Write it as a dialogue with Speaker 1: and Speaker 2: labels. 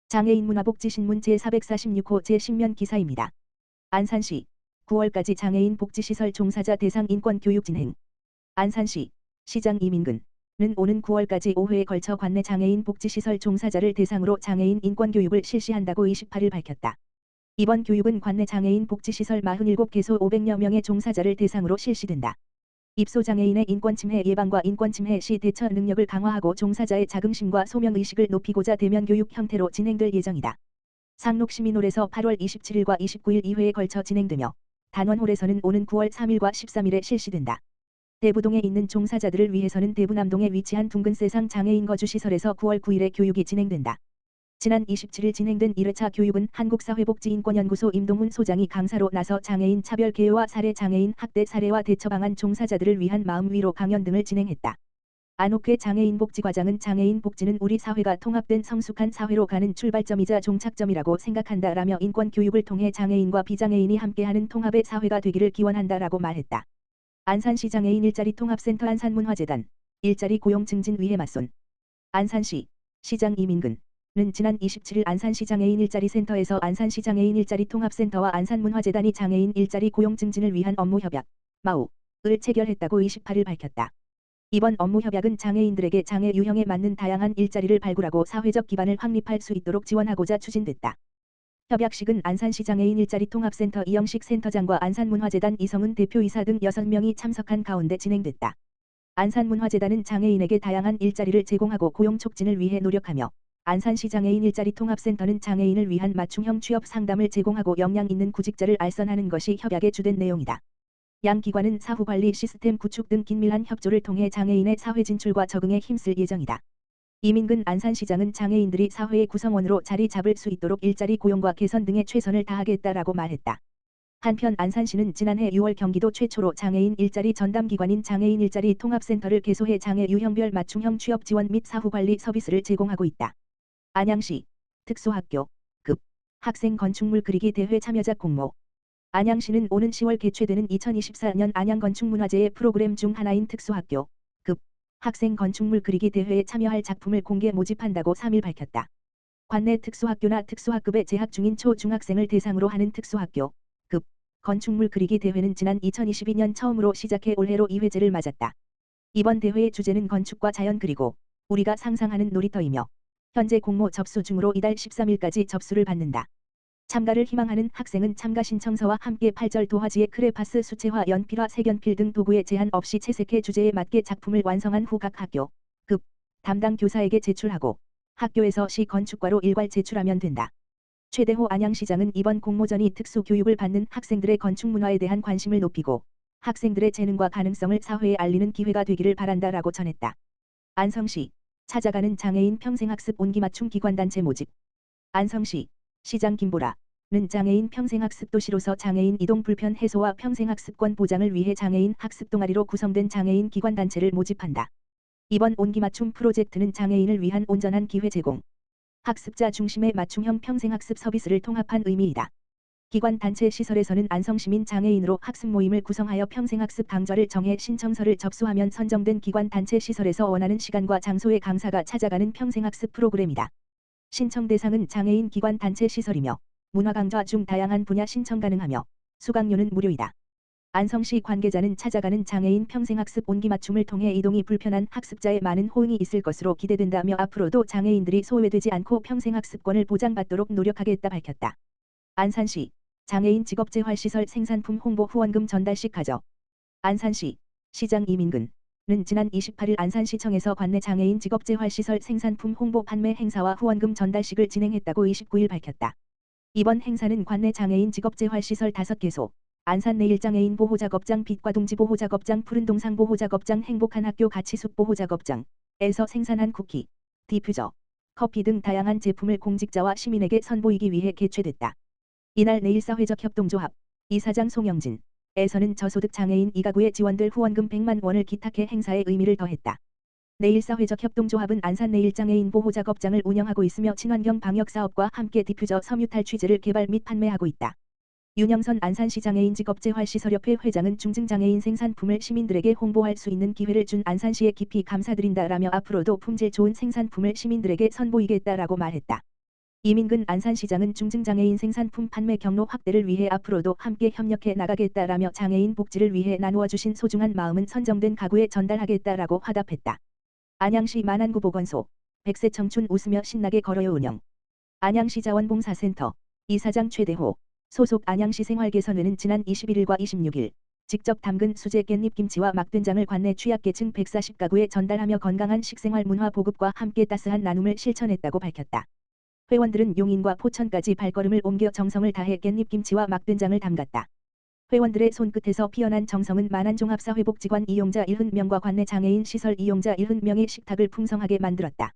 Speaker 1: 장애인 문화복지신문 제446호 제10면 기사입니다. 안산시 9월까지 장애인 복지시설 종사자 대상 인권교육 진행. 안산시 시장 이민근은 오는 9월까지 5회에 걸쳐 관내 장애인 복지시설 종사자를 대상으로 장애인 인권교육을 실시한다고 28일 밝혔다. 이번 교육은 관내 장애인 복지시설 47개소 500여 명의 종사자를 대상으로 실시된다. 입소장애인의 인권침해 예방과 인권침해 시 대처 능력을 강화하고 종사자의 자긍심과 소명의식을 높이고자 대면 교육 형태로 진행될 예정이다. 상록시민홀에서 8월 27일과 29일 2회에 걸쳐 진행되며 단원홀에서는 오는 9월 3일과 13일에 실시된다. 대부동에 있는 종사자들을 위해서는 대부남동에 위치한 둥근세상 장애인 거주시설에서 9월 9일에 교육이 진행된다. 지난 27일 진행된 1회차 교육은 한국사회복지인권연구소 임동훈 소장이 강사로 나서 장애인 차별 개요와 사례 장애인 학대 사례와 대처 방안 종사자들을 위한 마음위로 강연 등을 진행했다. 안옥회 장애인 복지과장은 장애인 복지는 우리 사회가 통합된 성숙한 사회로 가는 출발점이자 종착점이라고 생각한다라며 인권 교육을 통해 장애인과 비장애인이 함께하는 통합의 사회가 되기를 기원한다라고 말했다. 안산시 장애인 일자리 통합센터 안산문화재단 일자리 고용 증진 위해 맞손. 안산시 시장 이민근은 지난 27일 안산시 장애인 일자리 센터에서 안산시 장애인 일자리 통합센터와 안산문화재단이 장애인 일자리 고용 증진을 위한 업무 협약 (MOU를) 체결했다고 28일 밝혔다. 이번 업무 협약은 장애인들에게 장애 유형에 맞는 다양한 일자리를 발굴하고 사회적 기반을 확립할 수 있도록 지원하고자 추진됐다. 협약식은 안산시 장애인 일자리 통합센터 이영식 센터장과 안산문화재단 이성은 대표이사 등 6명이 참석한 가운데 진행됐다. 안산문화재단은 장애인에게 다양한 일자리를 제공하고 고용 촉진을 위해 노력하며 안산시 장애인 일자리 통합센터는 장애인을 위한 맞춤형 취업 상담을 제공하고 역량 있는 구직자를 알선하는 것이 협약의 주된 내용이다. 양 기관은 사후 관리 시스템 구축 등 긴밀한 협조를 통해 장애인의 사회 진출과 적응에 힘쓸 예정이다. 이민근 안산시장은 장애인들이 사회의 구성원으로 자리 잡을 수 있도록 일자리 고용과 개선 등에 최선을 다하겠다라고 말했다. 한편 안산시는 지난해 6월 경기도 최초로 장애인 일자리 전담기관인 장애인 일자리 통합센터를 개소해 장애 유형별 맞춤형 취업 지원 및 사후 관리 서비스를 제공하고 있다. 안양시 특수학교 급 학생 건축물 그리기 대회 참여자 공모. 안양시는 오는 10월 개최되는 2024년 안양건축문화제의 프로그램 중 하나인 특수학교 급 학생 건축물 그리기 대회에 참여할 작품을 공개 모집한다고 3일 밝혔다. 관내 특수학교나 특수학급에 재학 중인 초중학생을 대상으로 하는 특수학교 급 건축물 그리기 대회는 지난 2022년 처음으로 시작해 올해로 2회째를 맞았다. 이번 대회의 주제는 건축과 자연 그리고 우리가 상상하는 놀이터이며 현재 공모 접수 중으로 이달 13일까지 접수를 받는다. 참가를 희망하는 학생은 참가 신청서와 함께 8절 도화지에 크레파스 수채화 연필화 색연필 등 도구에 제한 없이 채색해 주제에 맞게 작품을 완성한 후 각 학교 급 담당 교사에게 제출하고 학교에서 시 건축과로 일괄 제출하면 된다. 최대호 안양시장은 이번 공모전이 특수 교육을 받는 학생들의 건축 문화에 대한 관심을 높이고 학생들의 재능과 가능성을 사회에 알리는 기회가 되기를 바란다라고 전했다. 안성시 찾아가는 장애인 평생학습 온기맞춤 기관단체 모집. 안성시 시장 김보라는 장애인 평생학습 도시로서 장애인 이동 불편 해소와 평생학습권 보장을 위해 장애인 학습 동아리로 구성된 장애인 기관단체를 모집한다. 이번 온기맞춤 프로젝트는 장애인을 위한 온전한 기회 제공, 학습자 중심의 맞춤형 평생학습 서비스를 통합한 의미이다. 기관단체 시설에서는 안성시민 장애인으로 학습 모임을 구성하여 평생학습 강좌를 정해 신청서를 접수하면 선정된 기관단체 시설에서 원하는 시간과 장소의 강사가 찾아가는 평생학습 프로그램이다. 신청 대상은 장애인 기관 단체 시설이며 문화강좌 중 다양한 분야 신청 가능하며 수강료는 무료이다. 안성시 관계자는 찾아가는 장애인 평생학습 온기맞춤을 통해 이동이 불편한 학습자의 많은 호응이 있을 것으로 기대된다며 앞으로도 장애인들이 소외되지 않고 평생학습권을 보장받도록 노력하겠다 밝혔다. 안산시 장애인 직업재활시설 생산품 홍보 후원금 전달식 가져. 안산시 시장 이민근은 지난 28일 안산시청에서 관내 장애인 직업재활시설 생산품 홍보 판매 행사와 후원금 전달식을 진행했다고 29일 밝혔다. 이번 행사는 관내 장애인 직업재활시설 5개소, 안산 내일장애인 보호작업장 빛과 동지 보호작업장 푸른동상 보호작업장 행복한 학교 가치숲 보호작업장에서 생산한 쿠키, 디퓨저, 커피 등 다양한 제품을 공직자와 시민에게 선보이기 위해 개최됐다. 이날 내일사회적 협동조합 이사장 송영진 에서는 저소득 장애인 2가구에 지원될 후원금 100만 원을 기탁해 행사의 의미를 더했다. 내일사회적 협동조합은 안산 내일장애인 보호작업장을 운영하고 있으며 친환경 방역사업과 함께 디퓨저 섬유 탈취제를 개발 및 판매하고 있다. 윤영선 안산시 장애인 직업재활시설협회 회장은 중증장애인 생산품을 시민들에게 홍보할 수 있는 기회를 준 안산시에 깊이 감사드린다라며 앞으로도 품질 좋은 생산품을 시민들에게 선보이겠다라고 말했다. 이민근 안산시장은 중증장애인 생산품 판매 경로 확대를 위해 앞으로도 함께 협력해 나가겠다라며 장애인 복지를 위해 나누어 주신 소중한 마음은 선정된 가구에 전달하겠다라고 화답했다. 안양시 만안구보건소 100세 청춘 웃으며 신나게 걸어요 운영. 안양시 자원봉사센터 이사장 최대호 소속 안양시 생활개선회는 지난 21일과 26일 직접 담근 수제 깻잎 김치와 막된장을 관내 취약계층 140가구에 전달하며 건강한 식생활 문화 보급과 함께 따스한 나눔을 실천했다고 밝혔다. 회원들은 용인과 포천까지 발걸음을 옮겨 정성을 다해 깻잎 김치와 막된장을 담갔다. 회원들의 손끝에서 피어난 정성은 만안종합사회복지관 이용자 70명과 관내 장애인 시설 이용자 70명의 식탁을 풍성하게 만들었다.